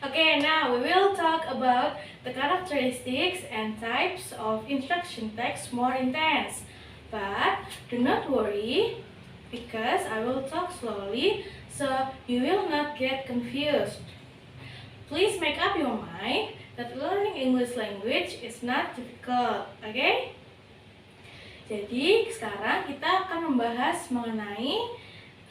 Okay, now we will talk about the characteristics and types of instruction text more intense. But do not worry because I will talk slowly so you will not get confused. Please make up your mind that learning English language is not difficult, okay? Jadi sekarang kita akan membahas mengenai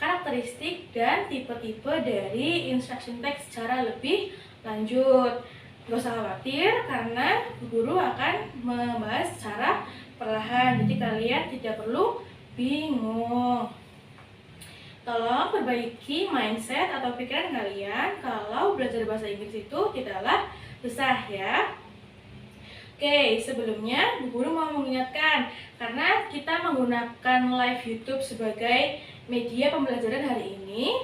karakteristik dan tipe-tipe dari instruction text secara lebih lanjut. Gak usah khawatir karena guru akan membahas secara perlahan, jadi kalian tidak perlu bingung. Tolong perbaiki mindset atau pikiran kalian kalau belajar bahasa Inggris itu tidaklah susah ya. Oke, sebelumnya Bu Guru mau mengingatkan, karena kita menggunakan live YouTube sebagai media pembelajaran hari ini,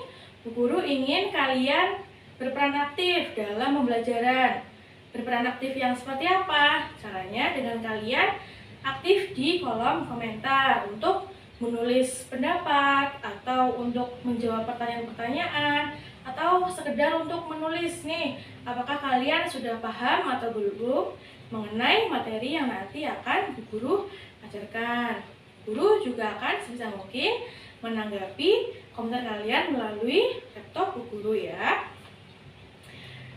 Bu Guru ingin kalian berperan aktif dalam pembelajaran. Berperan aktif yang seperti apa? Caranya dengan kalian aktif di kolom komentar untuk menulis pendapat, atau untuk menjawab pertanyaan-pertanyaan, atau sekedar untuk menulis nih, apakah kalian sudah paham atau belum mengenai materi yang nanti akan Bu Guru ajarkan. Guru juga akan sebisa mungkin menanggapi komentar kalian melalui laptop Bu Guru ya.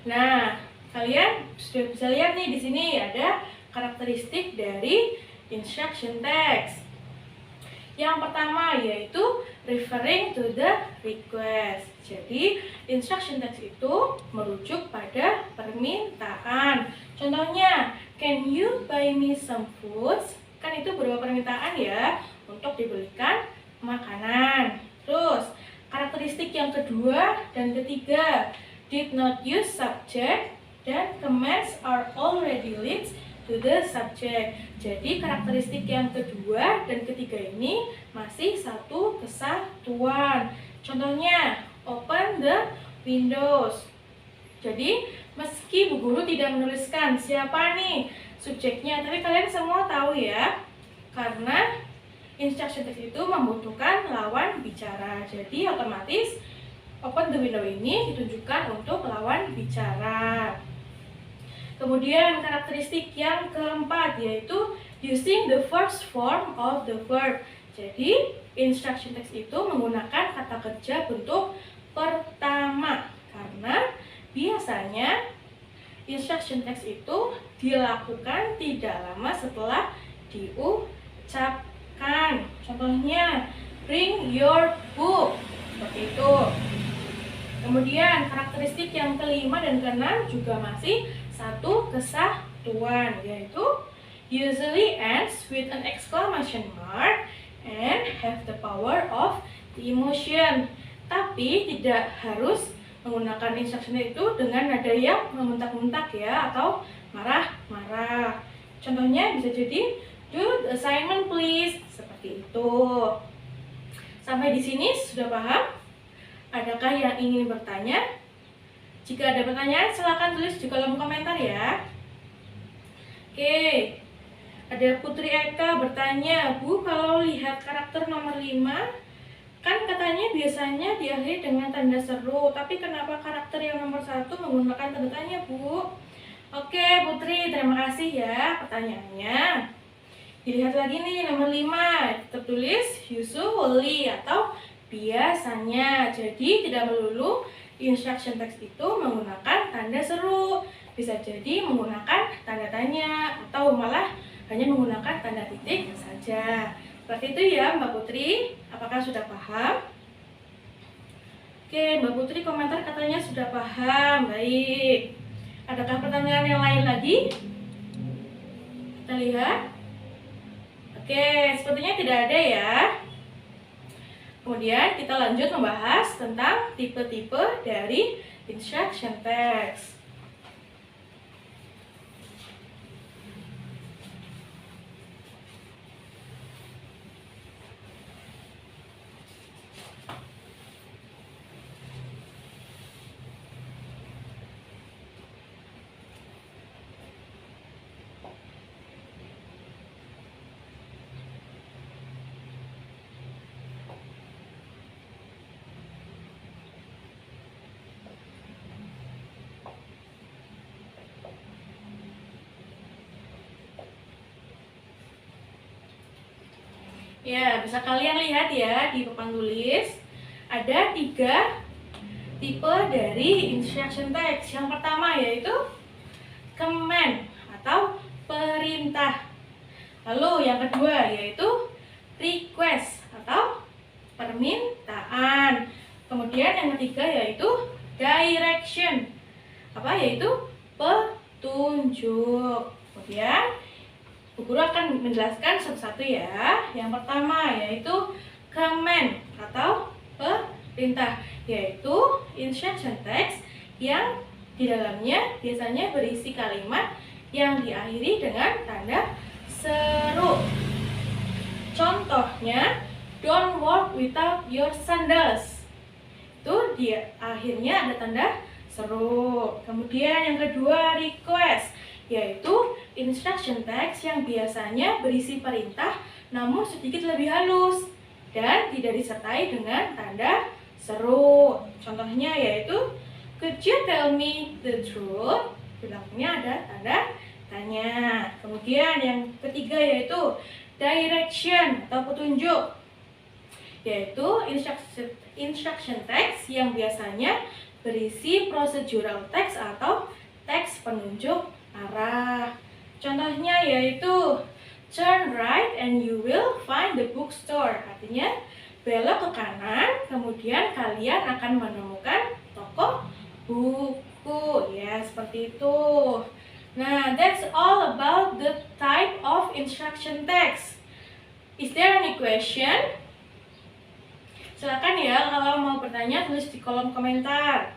Nah, kalian sudah bisa lihat nih di sini ada karakteristik dari instruction text. Yang pertama yaitu referring to the request. Jadi, instruction text itu merujuk pada permintaan. Contohnya, can you buy me some foods? Kan itu berupa permintaan ya, untuk dibelikan makanan. Terus, karakteristik yang kedua dan ketiga, did not use subject, dan commands are already leads to the subject. Jadi karakteristik yang kedua dan ketiga ini masih satu kesatuan. Contohnya, open the windows. Jadi meski Bu Guru tidak menuliskan siapa nih subjeknya, tapi kalian semua tahu ya, karena instruction text itu membutuhkan lawan bicara. Jadi otomatis open the window ini ditunjukkan untuk lawan bicara. Kemudian karakteristik yang keempat yaitu using the first form of the verb. Jadi instruction text itu menggunakan kata kerja bentuk pertama, karena biasanya instruction text itu dilakukan tidak lama setelah diucapkan. Contohnya, bring your book, seperti itu. Kemudian karakteristik yang kelima dan keenam juga masih satu kesatuan, yaitu usually ends with an exclamation mark and have the power of the emotion. Tapi tidak harus menggunakan instruction itu dengan nada yang membentak-bentak ya, atau marah-marah. Contohnya bisa jadi do the assignment please, seperti itu. Sampai di sini sudah paham? Adakah yang ingin bertanya? Jika ada pertanyaan, silakan tulis di kolom komentar ya. Oke, ada Putri Eka bertanya, Bu, kalau lihat karakter nomor 5, kan katanya biasanya diakhiri dengan tanda seru, tapi kenapa karakter yang nomor 1 menggunakan tanda tanya, Bu? Oke, Putri, terima kasih ya pertanyaannya. Dilihat lagi nih, nomor 5, tertulis usually atau biasanya. Jadi tidak melulu instruction text itu menggunakan tanda seru, bisa jadi menggunakan tanda tanya atau malah hanya menggunakan tanda titik saja. Seperti itu ya Mbak Putri, apakah sudah paham? Oke, Mbak Putri komentar katanya sudah paham, baik. Adakah pertanyaan yang lain lagi? Kita lihat. Oke, sepertinya tidak ada ya. Kemudian kita lanjut membahas tentang tipe-tipe dari instruction text. Ya, bisa kalian lihat ya di papan tulis. Ada 3 tipe dari instruction text. Yang pertama yaitu command atau perintah. Lalu yang kedua yaitu request atau permintaan. Kemudian yang ketiga yaitu direction. Yaitu petunjuk. Kemudian Bu Guru akan menjelaskan satu-satu ya. Yang pertama yaitu command atau perintah, yaitu instruction text yang di dalamnya biasanya berisi kalimat yang diakhiri dengan tanda seru. Contohnya, don't walk without your sandals. Itu di akhirnya ada tanda seru. Kemudian yang kedua request, yaitu instruction text yang biasanya berisi perintah namun sedikit lebih halus dan tidak disertai dengan tanda seru. Contohnya yaitu could you tell me the truth? Di belakangnya ada tanda tanya. Kemudian yang ketiga yaitu direction atau petunjuk, yaitu instruction text yang biasanya berisi procedural text atau teks penunjuk arah. Contohnya yaitu turn right and you will find the bookstore. Artinya belok ke kanan, kemudian kalian akan menemukan toko buku. Ya, seperti itu. Nah, that's all about the type of instruction text. Is there any question? Silakan ya, kalau mau bertanya tulis di kolom komentar.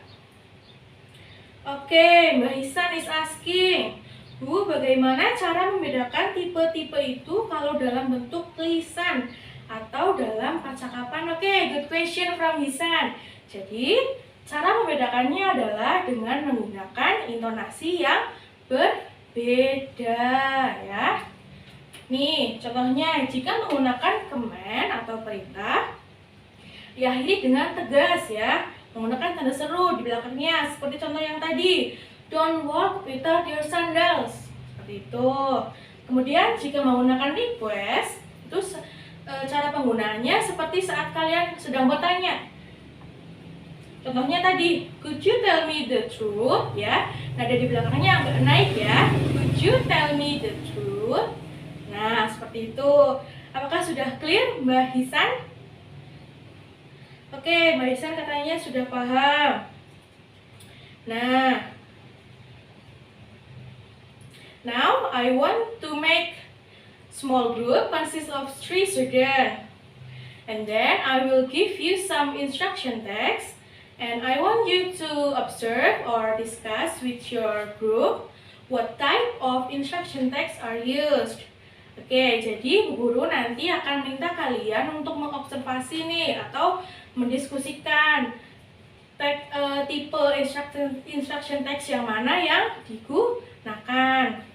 Oke, Mbak Hisan is asking, Bu, bagaimana cara membedakan tipe-tipe itu kalau dalam bentuk tulisan atau dalam percakapan? Oke, good question from Hisan. Jadi, cara membedakannya adalah dengan menggunakan intonasi yang berbeda ya. Nih, contohnya jika menggunakan command atau perintah diakhiri dengan tegas ya, menggunakan tanda seru di belakangnya, seperti contoh yang tadi, don't walk without your sandals, seperti itu. Kemudian jika menggunakan request, itu cara penggunaannya seperti saat kalian sedang bertanya. Contohnya tadi, could you tell me the truth? Ya, nada di belakangnya agak naik ya. Could you tell me the truth? Nah, seperti itu. Apakah sudah clear, Mbak Hisan? Oke, Mbak Hisan katanya sudah paham. Nah, now I want to make small group consists of 3 students. And then I will give you some instruction text. And I want you to observe or discuss with your group what type of instruction text are used. Oke, jadi Bu Guru nanti akan minta kalian untuk mengobservasi nih atau mendiskusikan tipe instruction text yang mana yang digunakan.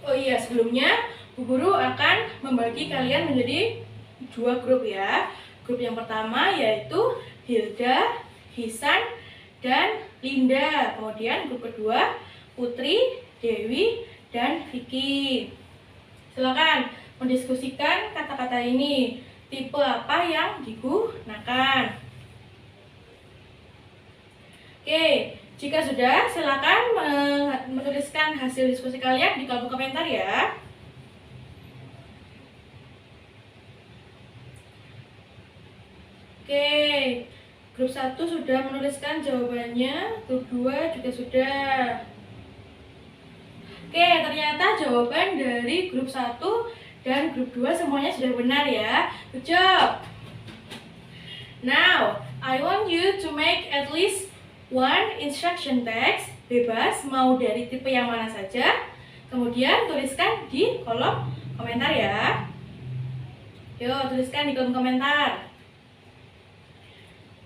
Oh iya, sebelumnya Bu Guru akan membagi kalian menjadi 2 grup ya. Grup yang pertama yaitu Hilda, Hisan, dan Linda. Kemudian grup kedua Putri, Dewi, dan Vicky. Silakan mendiskusikan kata-kata ini. Tipe apa yang digunakan? Oke. Jika sudah, silakan menuliskan hasil diskusi kalian di kolom komentar ya. Oke, grup 1 sudah menuliskan jawabannya, grup 2 juga sudah. Oke, ternyata jawaban dari grup 1 dan grup 2 semuanya sudah benar ya. Good job. Now, I want you to make at least one instruction text, bebas mau dari tipe yang mana saja. Kemudian tuliskan di kolom komentar ya. Yuk, tuliskan di kolom komentar.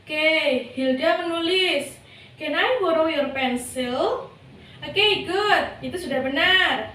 Oke, Hilda menulis, "Can I borrow your pencil?" Oke, good. Itu sudah benar.